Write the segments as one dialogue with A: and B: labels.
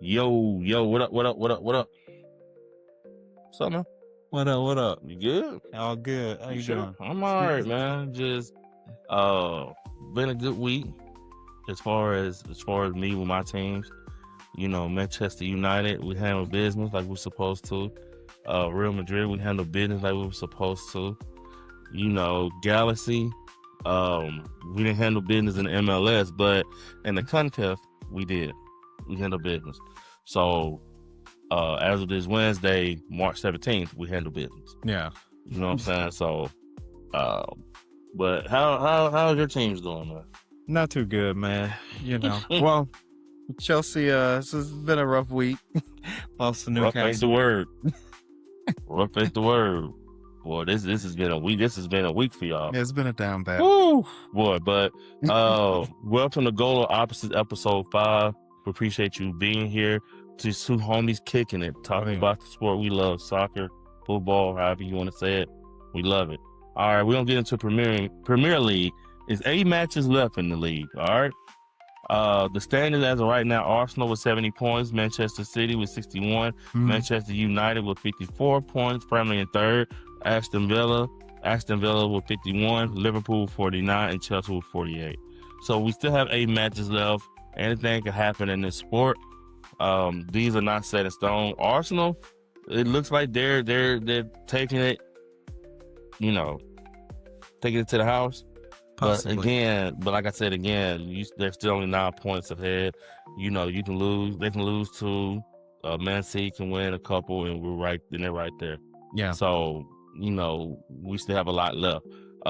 A: Yo, what up? What's up, man?
B: What up?
A: You good?
B: All good. How you
A: Sure.
B: doing?
A: I'm all right, man. Just been a good week as far as me with my teams. Manchester United, we handle business like we're supposed to. Real Madrid, we handle business like we were supposed to. Galaxy, we didn't handle business in the MLS, but in the Concacaf, we did. We handled business. So as of this Wednesday, March 17th, we handle business.
B: Yeah.
A: You know what I'm saying? So, but how's your teams doing, man?
B: Not too good, man. Well, Chelsea, this has been a rough week. Lost to
A: Rough ain't the
B: Newcastle.
A: word. Rough ain't the word. Boy, this has been a week. This has been a week for y'all.
B: Yeah, it's been a down bad.
A: Woo, boy. But welcome to Goal Opposites episode 5. We appreciate you being here. Just two homies kicking it, talking about the sport we love, soccer, football, however you want to say it. We love it. All right, we're gonna get into Premier League. There's 8 matches left in the league. All right. The standings as of right now: Arsenal with 70 points, Manchester City with 61, Manchester United with 54 points, firmly in third. Aston Villa with 51, Liverpool with 49, and Chelsea with 48. So we still have 8 matches left. Anything can happen in this sport. These are not set in stone. Arsenal, it looks like they're taking it, taking it to the house.
B: Possibly.
A: But like I said again, they're still only 9 points ahead. You can lose. They can lose 2. Man City can win a couple, and they're right there.
B: Yeah.
A: So we still have a lot left.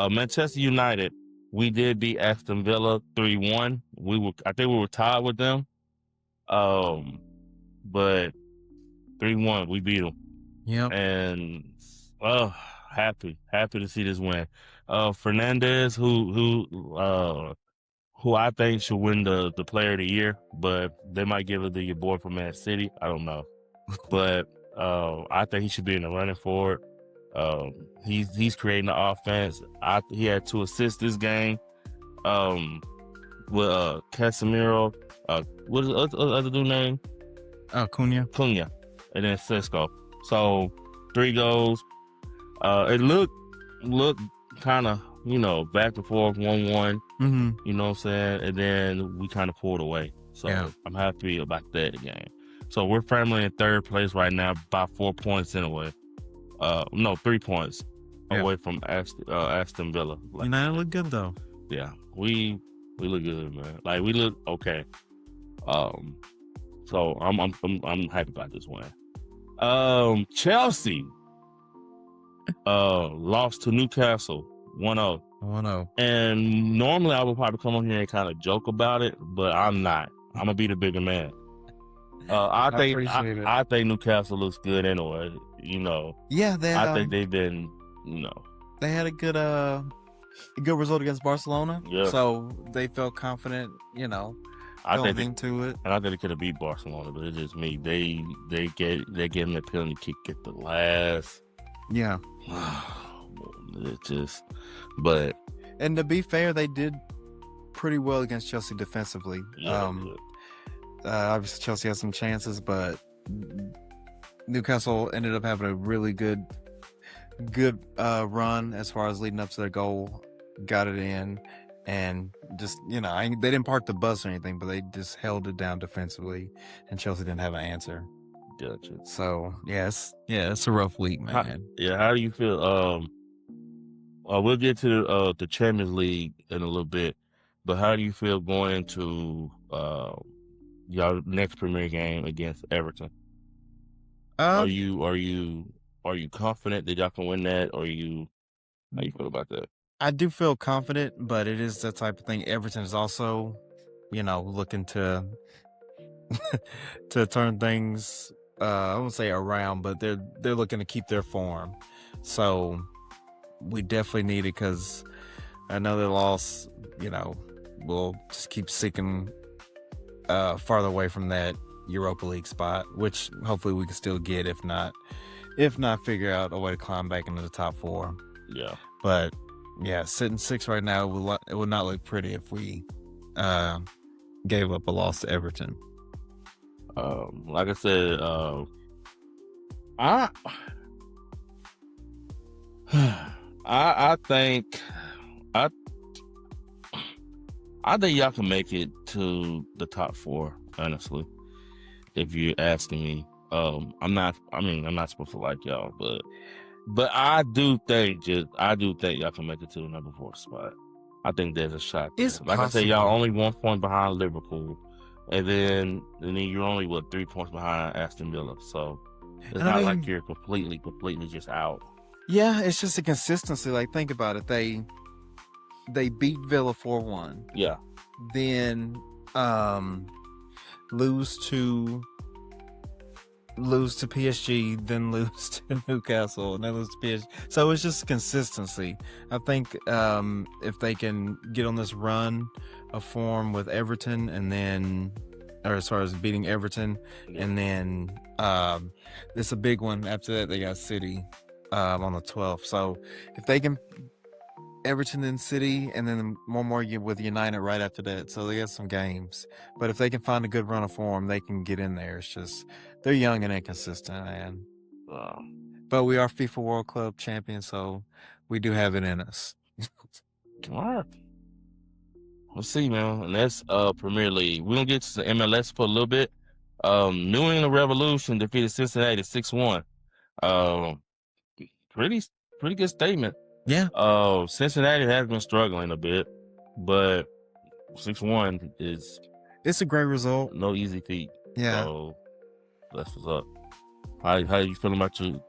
A: Manchester United, we did beat Aston Villa 3-1. I think we were tied with them. But 3-1, we beat them.
B: Yep.
A: And happy to see this win. Fernandez, who I think should win the player of the year, but they might give it to your boy from Man City. I don't know. But I think he should be in the running for it. He's creating the offense. He had 2 assists this game. With Casemiro, what is the other dude's name?
B: Cunha,
A: and then Cisco. So 3 goals. It looked kind of back and forth, 1-1. You know what I'm saying? And then we kind of pulled away. So yeah. I'm happy about that game. So we're firmly in third place right now by 4 points anyway. 3 points away from Aston Villa.
B: United look good though.
A: Yeah, we look good, man. Like we look okay. So I'm happy about this win. Chelsea lost to Newcastle 1-0.
B: 1-0.
A: And normally I would probably come on here and kind of joke about it, but I'm not. I'm gonna be the bigger man. I think Newcastle looks good anyway.
B: Yeah,
A: I think they've been.
B: They had a good result against Barcelona.
A: Yeah.
B: So they felt confident. Going into it.
A: And I think they could have beat Barcelona, but it's just me. They're getting the penalty kick at the last.
B: Yeah.
A: It's just, but.
B: And to be fair, they did pretty well against Chelsea defensively.
A: Yeah,
B: obviously Chelsea had some chances, but Newcastle ended up having a really good run as far as leading up to their goal, got it in, and just they didn't park the bus or anything, but they just held it down defensively, and Chelsea didn't have an answer.
A: Gotcha.
B: So it's a rough week, man.
A: How do you feel? We'll get to the Champions League in a little bit, but how do you feel going into y'all next Premier game against Everton? Are you confident that y'all can win that, or how you feel about that?
B: I do feel confident, but it is that type of thing. Everton is also, looking to to turn things I won't say around, but they're looking to keep their form. So we definitely need it, because another loss, we'll just keep seeking farther away from that Europa League spot, which hopefully we can still get, if not figure out a way to climb back into the top 4.
A: Yeah.
B: But yeah, sitting 6 right now, it would not look pretty if we gave up a loss to Everton.
A: Like I said, I I think I I think y'all can make it to the top four, honestly. If you're asking me. I'm not supposed to like y'all, but I do think y'all can make it to the number 4 spot. I think there's a shot there.
B: It's
A: Like I said, y'all
B: possible.
A: only 1 point behind Liverpool. And then you're only 3 points behind Aston Villa. So it's
B: And I
A: not like
B: mean,
A: you're completely just out.
B: yeah, it's just a consistency. Like, think about it. They beat Villa 4-1.
A: Yeah.
B: Then lose to PSG, then lose to Newcastle, and then lose to PSG. So it's just consistency. I think if they can get on this run of form with Everton, and then, or as far as beating Everton, and then it's a big one after that. They got City on the 12th. So if they can, Everton and City, and then one more with United right after that. So they got some games. But if they can find a good run of form, they can get in there. It's just they're young and inconsistent, man. But we are FIFA World Club champions, so we do have it in us.
A: All right. We'll see, man. And that's Premier League. We're gonna get to the MLS for a little bit. New England Revolution defeated Cincinnati 6-1. Pretty good statement.
B: Yeah.
A: Cincinnati has been struggling a bit, but 6-1 is
B: It's a great result.
A: no easy feat.
B: Yeah.
A: So that's what's up. How you feeling about you?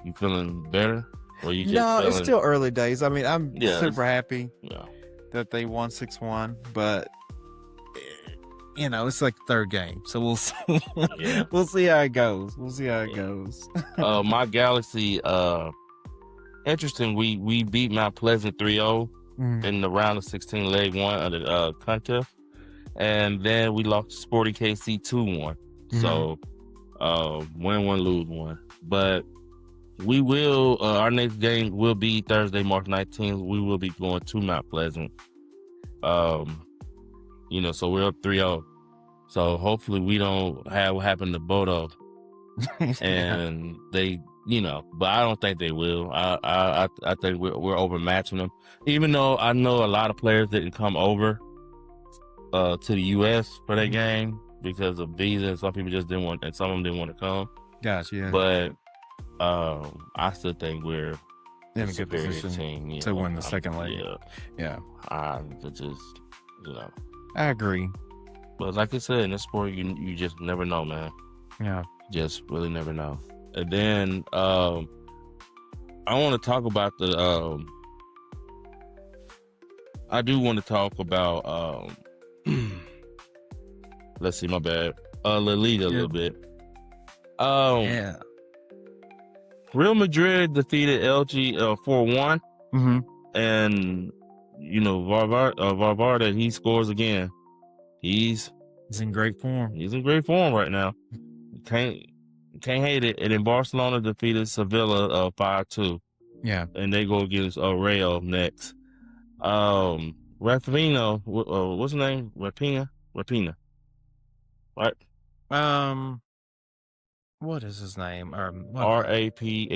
A: You feeling better? Or you just
B: No, it's
A: feeling...
B: still early days. I mean, I'm super happy
A: Yeah.
B: that they won 6-1, but it's like the third game, so we'll see.
A: Yeah.
B: We'll see how it goes.
A: My Galaxy, interesting. We beat Mount Pleasant 3-0 in the round of 16 leg 1 under Concacaf, and then we lost to Sporting KC 2-1. So win 1, lose 1. But we will. Our next game will be Thursday, March 19th. We will be going to Mount Pleasant. So we're up 3-0. So hopefully we don't have what happened to Bodo, and they, but I don't think they will. I think we're overmatching them. Even though I know a lot of players didn't come over to the U.S. for that game because of visa, and some people just didn't want, and some of them didn't want to come.
B: Gotcha. Yeah.
A: But I still think we're
B: in a good position
A: team,
B: to win the second leg. Yeah. I agree.
A: But like I said, in this sport, you just never know, man.
B: Yeah.
A: Just really never know. And then I want to talk about I do want to talk about let's see, my bad. La Liga a little bit.
B: Yeah.
A: Real Madrid defeated LG 4-1. And Valverde, he scores again. He's
B: in great form.
A: He's in great form right now. Can't hate it. And then Barcelona defeated Sevilla 5-2.
B: Yeah.
A: And they go against Real next. Rafinha, what's his name? Rapina, right?
B: What is his name?
A: Raphinha.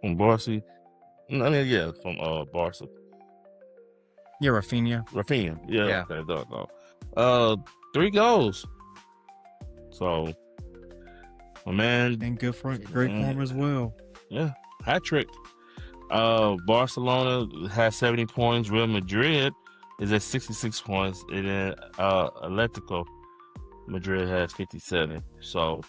A: From Barca. From Barca.
B: Yeah, Rafinha.
A: Yeah. Okay, 3 goals. So, my man,
B: in great form as well.
A: Yeah, hat trick. Barcelona has 70 points. Real Madrid is at 66 points, and then Atletico Madrid has 57. So,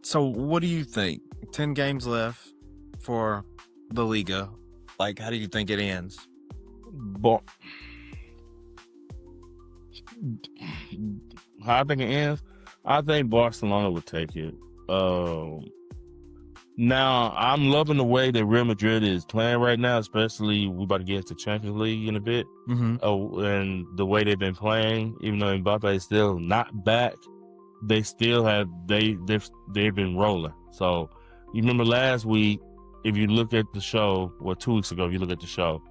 B: so what do you think? 10 games left for the Liga. Like, how do you think it ends?
A: How I think it ends? I think Barcelona would take it. Now, I'm loving the way that Real Madrid is playing right now, especially we about to get into Champions League in a bit. And the way they've been playing, even though Mbappe is still not back, they still have they've been rolling. So you remember last week if you look at the show, 2 weeks ago, if you look at the show,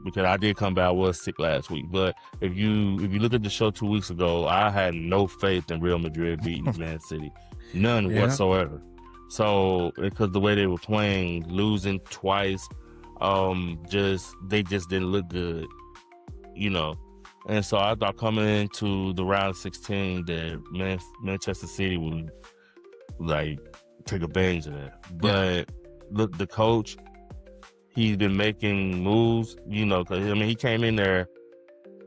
A: because I did come back, I was sick last week, but if you look at the show 2 weeks ago, I had no faith in Real Madrid beating Man City, none whatsoever. So because the way they were playing, losing twice, they just didn't look good, you know. And so I thought coming into the round of 16 that Manchester City would like take advantage of that. But look, the coach, he's been making moves, you know, because I mean he came in there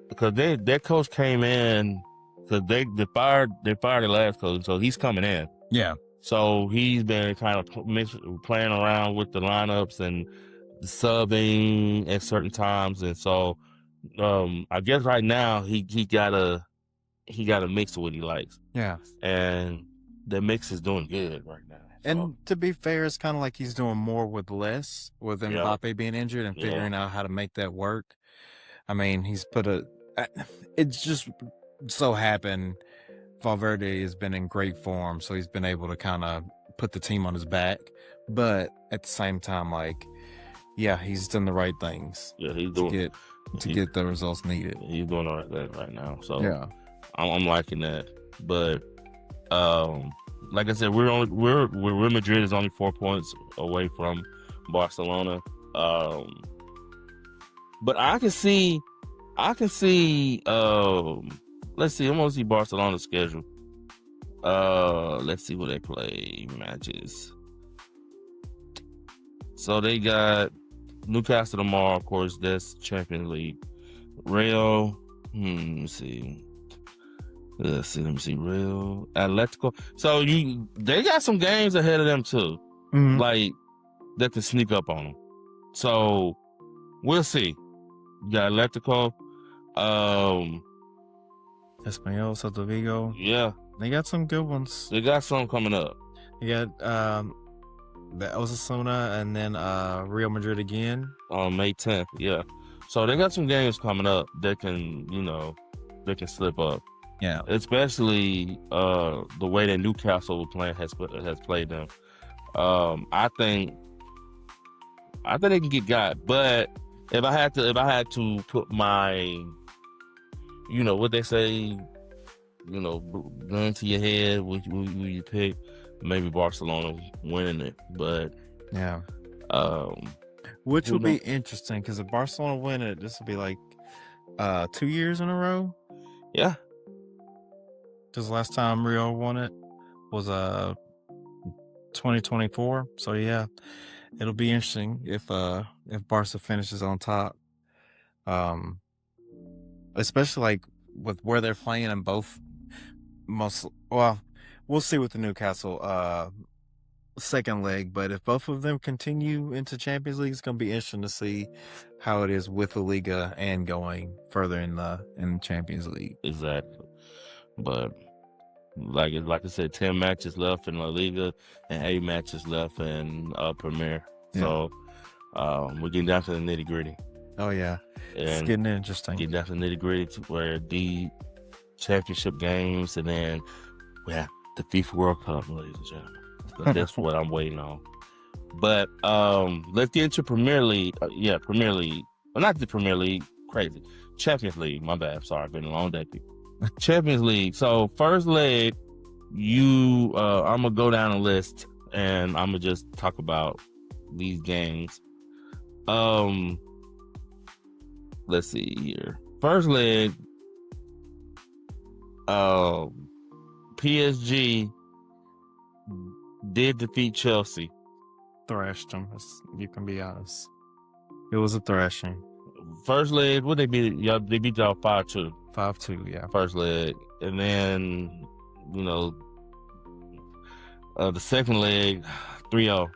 A: because their coach came in because they fired the last coach, so he's coming in.
B: Yeah.
A: So he's been kind of playing around with the lineups and subbing at certain times, and so I guess right now he got a mix of what he likes.
B: Yeah.
A: And the mix is doing good right now. So.
B: And to be fair, it's kind of like he's doing more with less, with Mbappe being injured and figuring out how to make that work. I mean, he's it's just so happened Valverde has been in great form, so he's been able to kind of put the team on his back. But at the same time, like, yeah, he's done the right things.
A: Yeah, he's doing
B: to get the results needed.
A: He's doing all right now. So
B: yeah,
A: I'm liking that. But like I said, Real Madrid is only 4 points away from Barcelona. But I can see. Let's see. I'm gonna see Barcelona's schedule. Let's see where they play matches. So they got Newcastle tomorrow, of course. That's Champions League. Real. Let me see. Real Atletico. So they got some games ahead of them too, like that can sneak up on them. So we'll see. You got Atletico.
B: Espanyol, Celta Vigo.
A: Yeah,
B: they got some good ones.
A: They got some coming up.
B: You got the Osasuna and then Real Madrid again
A: on May 10th. Yeah, so they got some games coming up that can slip up.
B: Yeah,
A: especially the way that Newcastle has played them. I think they can get got, but if I had to put my, what they say, gun to your head, would you pick? Maybe Barcelona winning it, but
B: yeah, which will be interesting because if Barcelona win it, this will be like 2 years in a row.
A: Yeah.
B: Because last time Real won it was 2024. So yeah, it'll be interesting if Barca finishes on top. Especially like with where they're playing in both we'll see with the Newcastle second leg, but if both of them continue into Champions League, it's gonna be interesting to see how it is with the Liga and going further in Champions League.
A: Exactly. But like I said, 10 matches left in La Liga and 8 matches left in Premier. Yeah. So we're getting down to the nitty gritty.
B: Oh yeah, it's getting interesting.
A: Getting down to the nitty gritty to where the championship games, and then we have the FIFA World Cup, ladies and gentlemen. So that's what I'm waiting on. But let's get into Premier League. Premier League. Well, not the Premier League. Crazy. Champions League. My bad. Sorry, been a long day, people. Champions League. So first leg, I'm gonna go down a list and I'm gonna just talk about these games. Let's see here. First leg, PSG did defeat Chelsea.
B: Thrashed them. You can be honest. It was a thrashing.
A: First leg, what they beat? Yeah, they beat y'all 5-2.
B: 5-2, yeah.
A: First leg, and then the second leg, 3-0.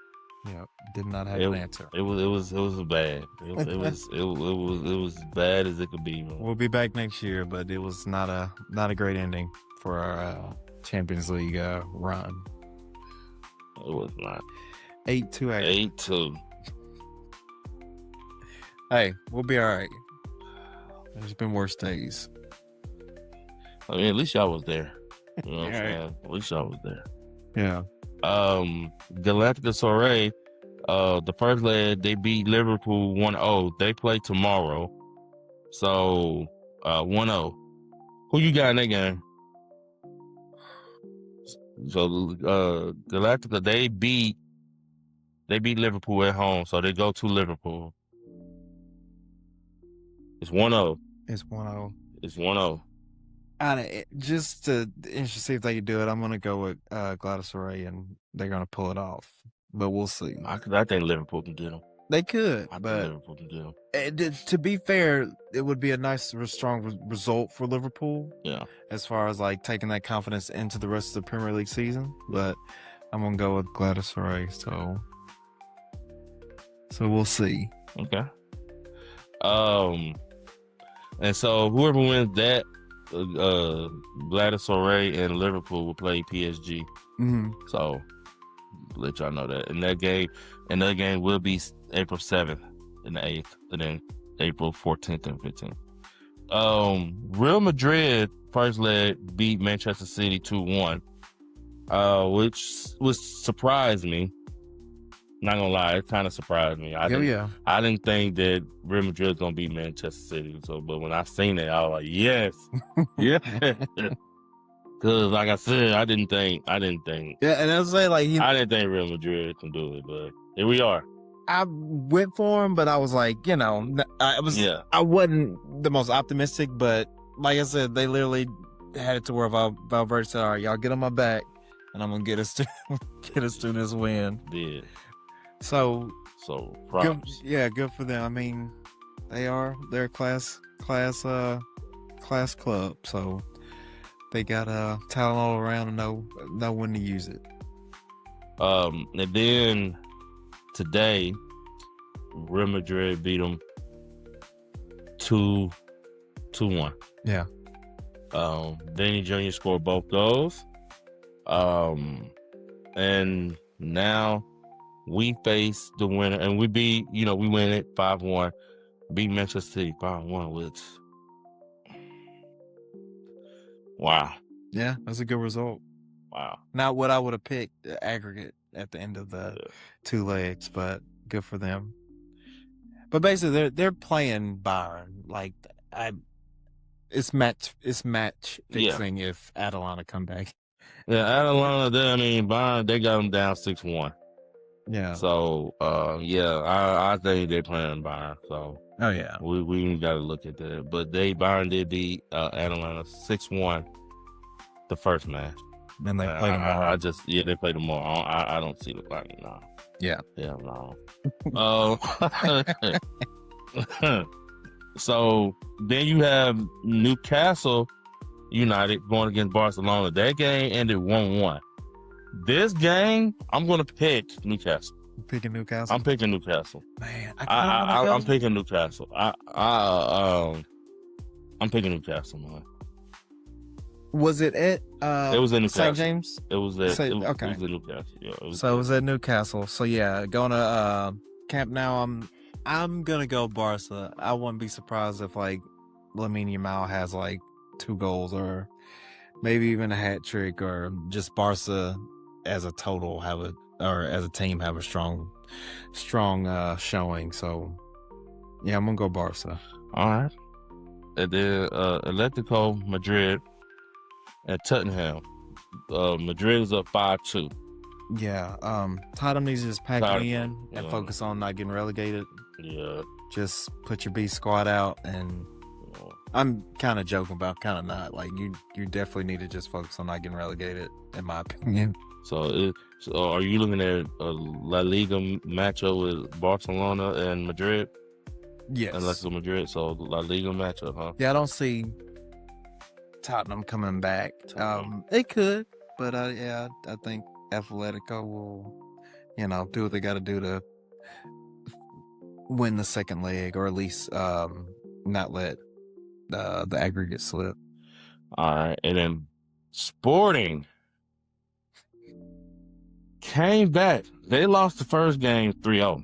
B: Yeah, did not have an answer.
A: It was bad. It was bad as it could be. Man.
B: We'll be back next year, but it was not a great ending for our Champions League run.
A: It was not.
B: 8-2.
A: 8-2.
B: Hey, we'll be all right. There's been worse days.
A: I mean, at least y'all was there. You know what I'm saying? At least y'all was there.
B: Yeah.
A: Galacticosaurus The first leg, they beat Liverpool 1-0. They play tomorrow. So, 1-0. Who you got in that game? So, Galactica, they beat Liverpool at home. So they go to Liverpool. It's 1-0.
B: It's 1-0.
A: It's 1-0.
B: Just to see if they can do it, I'm going to go with Galatasaray, and they're going to pull it off. But we'll see.
A: I think Liverpool can get them.
B: They could,
A: I think
B: but
A: Liverpool can get them.
B: to be fair, it would be a nice, strong result for Liverpool.
A: Yeah.
B: As far as like taking that confidence into the rest of the Premier League season, but I'm gonna go with Galatasaray. So we'll see.
A: Okay. And so whoever wins that, Galatasaray and Liverpool will play PSG.
B: Mm-hmm.
A: So let y'all know that. And that game will be April 7th and the 8th, and then April 14th and 15th. Real Madrid first leg beat Manchester City 2-1, which surprised me. Not gonna lie, it kind of surprised me. I didn't think that Real Madrid was gonna beat Manchester City. So, but when I seen it, I was like, yes, yeah. Because, like I said, I didn't think. Yeah,
B: and I was saying, like,
A: I didn't think Real Madrid can do it, but here we are.
B: I went for him, but I was like, I wasn't the most optimistic, but like I said, they literally had it to where Valverde said, "All right, y'all get on my back, and I'm gonna get us to this win."
A: Yeah.
B: So
A: props.
B: Good for them. I mean, they're a class club, so they got talent all around and know when to use it.
A: And then today, Real Madrid beat them 2-1.
B: Yeah.
A: Vinny Jr. scored both goals. And now we face the winner, and we win it 5-1. Beat Manchester City 5-1, which, wow.
B: Yeah, that's a good result.
A: Wow.
B: Not what I would have picked, the aggregate at the end of the 2 legs, but good for them. But basically, they're playing Bayern. Like, it's match fixing if Atalanta come back.
A: Yeah, Atalanta, Bayern, they got them down 6-1.
B: Yeah.
A: So, I think they're playing Bayern. So,
B: oh yeah,
A: we got to look at that. But Bayern did beat Atalanta 6-1 the first match.
B: And they played tomorrow.
A: They played tomorrow. I don't see the fight now.
B: Yeah.
A: Yeah, no. So then you have Newcastle United going against Barcelona. That game ended 1-1. This game, I'm going to pick Newcastle.
B: You're picking Newcastle?
A: I'm picking Newcastle.
B: Man,
A: I'm picking Newcastle. I'm picking Newcastle, man.
B: Was it at
A: it was in Newcastle.
B: St. James?
A: It was at
B: okay.
A: It was in Newcastle. Yeah, it
B: was at Newcastle. So yeah, going to Camp Nou. I'm gonna go Barca. I wouldn't be surprised if like Lamine Yamal has like 2 goals or maybe even a hat trick, or just Barca as a total as a team have a strong showing. So yeah, I'm gonna go Barca.
A: All right. And then Atletico Madrid at Tottenham. Madrid is up 5-2.
B: Yeah. Tottenham needs to just pack it in and focus on not getting relegated.
A: Yeah.
B: Just put your B squad out, and I'm kind of joking, but I'm kind of not. Like, you definitely need to just focus on not getting relegated, in my opinion.
A: So are you looking at a La Liga matchup with Barcelona and Madrid?
B: Yes.
A: Atletico Madrid, so La Liga matchup, huh?
B: Yeah, I don't see Tottenham coming back. It could, but I think Atletico will, do what they got to do to win the second leg, or at least not let the aggregate slip.
A: All right, and then Sporting came back. They lost the first game 3-0.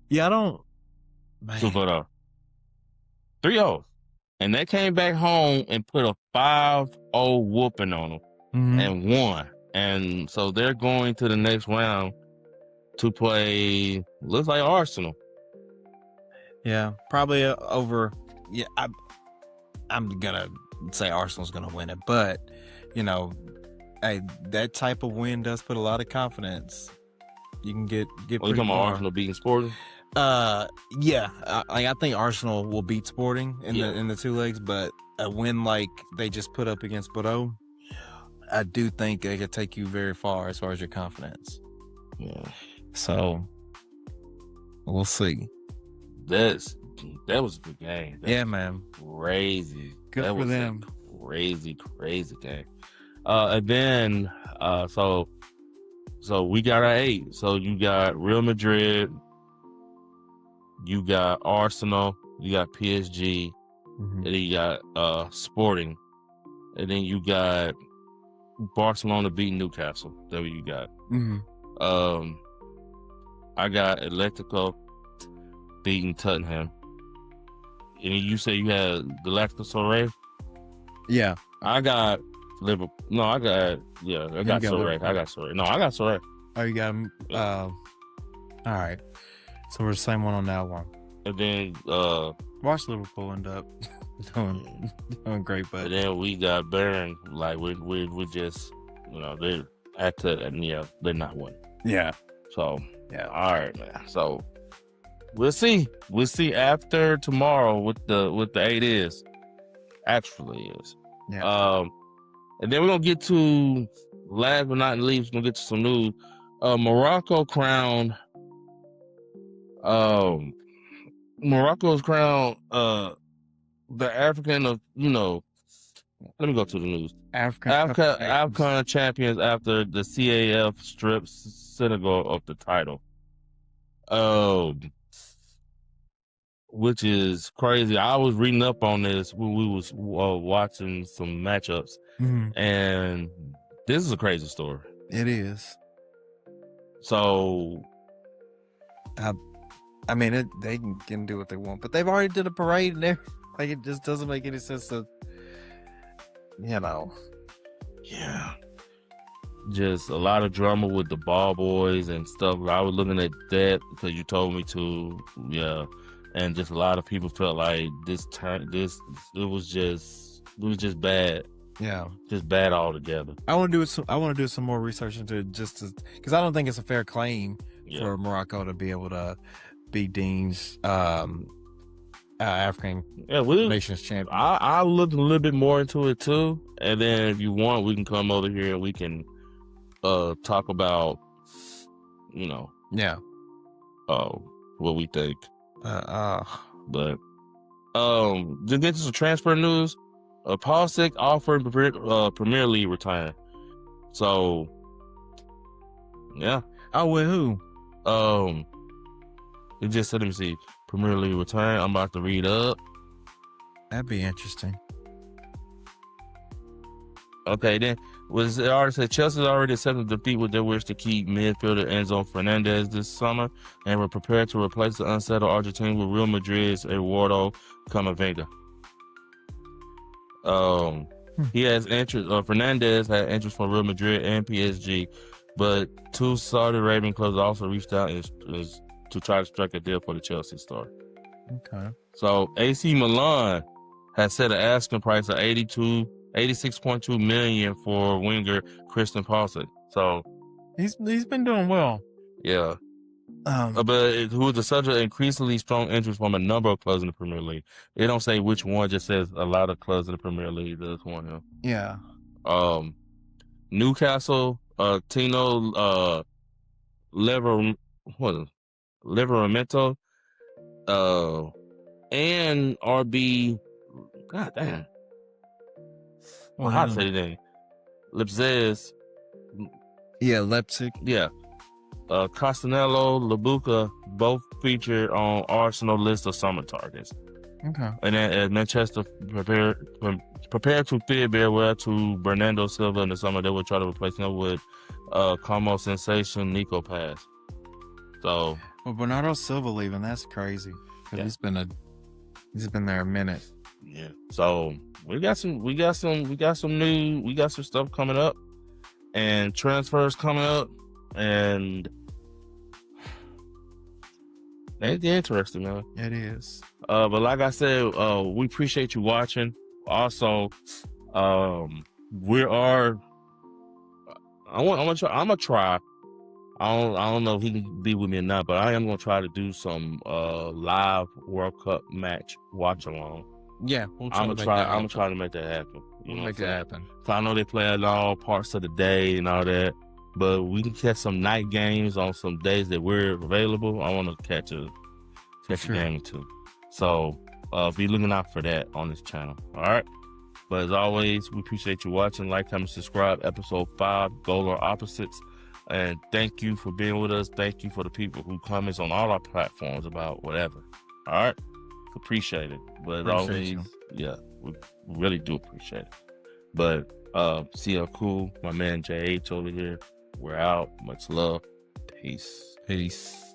B: Yeah, I don't.
A: 3-0. And they came back home and put a 5-0 whooping on them and won. And so they're going to the next round to play. Looks like Arsenal.
B: Yeah, probably over. Yeah, I'm gonna say Arsenal's gonna win it, but you know, hey, that type of win does put a lot of confidence. You can get
A: You
B: pretty
A: talking about
B: far.
A: Arsenal beating Sporting?
B: Yeah, I think Arsenal will beat Sporting in the two legs, but a win like they just put up against Bordeaux, I do think it could take you very far as far as your confidence.
A: Yeah.
B: So we'll see.
A: That was a good game.
B: Yeah, man.
A: Crazy.
B: Good
A: that
B: for
A: was
B: them.
A: A crazy game. And then so we got our 8. So you got Real Madrid, you got Arsenal, you got PSG, and then you got Sporting, and then you got Barcelona beating Newcastle. That's what you got. I got Atletico beating Tottenham. And you say you had Galatasaray?
B: Yeah.
A: I got Liverpool. No, I got Saray. I got Saray. No, I got Saray.
B: Oh, you got them. All right. So we're the same one on that one.
A: And then
B: watch Liverpool end up doing great, but
A: and then we got Bayern. Like we just they're they're not winning.
B: Yeah.
A: So yeah. All right, man. So we'll see. We'll see after tomorrow what the 8 is. Actually is.
B: Yeah.
A: And then we're gonna get to last but not least, we're gonna get to some news. Morocco's crowned the African of let me go to the news. Afcon champions after the CAF strips Senegal of the title. Which is crazy. I was reading up on this when we was watching some matchups, and this is a crazy story.
B: It is.
A: So,
B: I mean, they can do what they want, but they've already did a parade and everything. Like, it just doesn't make any sense to,
A: Yeah. Just a lot of drama with the ball boys and stuff. I was looking at that because you told me to. Yeah. And just a lot of people felt like it was just bad.
B: Yeah,
A: just bad altogether.
B: I want to do some more research into it because I don't think it's a fair claim for Morocco to be able to be Dean's African Nations champion.
A: I looked a little bit more into it too, and then if you want, we can come over here and we can talk about what we think. But to get to some transfer news, Paul Sick offered Premier League return. So yeah.
B: Oh, with who?
A: It just said, let me see, Premier League return. I'm about to read up.
B: That'd be interesting.
A: Okay, then was it already said Chelsea already accepted defeat with their wish to keep midfielder Enzo Fernandez this summer and were prepared to replace the unsettled Argentine with Real Madrid's Eduardo Camavinga. He has interest. Fernandez had interest from Real Madrid and PSG, but 2 Saudi Arabian clubs also reached out to try to strike a deal for the Chelsea star.
B: Okay.
A: So AC Milan has set an asking price of 86.2 million for winger Christian Pulisic. So
B: he's been doing well.
A: Yeah. But who is the subject of increasingly strong interest from a number of clubs in the Premier League. It don't say which one, just says a lot of clubs in the Premier League does want him.
B: Yeah.
A: Newcastle, Tino Livramento, and RB. God damn. Well, how to say the name? Leipzig.
B: Yeah, Leipzig.
A: Yeah. Castanello, Labuca, both featured on Arsenal list of summer targets.
B: Okay.
A: And then as Manchester prepared to fit very well to Bernardo Silva in the summer, they will try to replace him with Como sensation Nico Pass. So,
B: well, Bernardo Silva leaving, that's crazy.
A: Yeah.
B: He's been there a minute.
A: Yeah. So we got some stuff coming up and transfers coming up, and It's interesting, man.
B: It is.
A: But like I said, we appreciate you watching. Also, we are. I'm gonna try. I don't know if he can be with me or not, but I am gonna try to do some live World Cup match watch along.
B: Yeah,
A: I'm gonna try to make that happen. You know,
B: make it happen.
A: So I know they play at all parts of the day and all that, but we can catch some night games on some days that we're available. I want to catch a game too. So be looking out for that on this channel. All right. But as always, we appreciate you watching. Like, comment, subscribe. Episode 5, Goal or Opposites. And thank you for being with us. Thank you for the people who comments on all our platforms about whatever. All right. Appreciate it. But as always, yeah, we really do appreciate it. But CL Cool, my man JH over here. We're out. Much love. Peace.
B: Peace.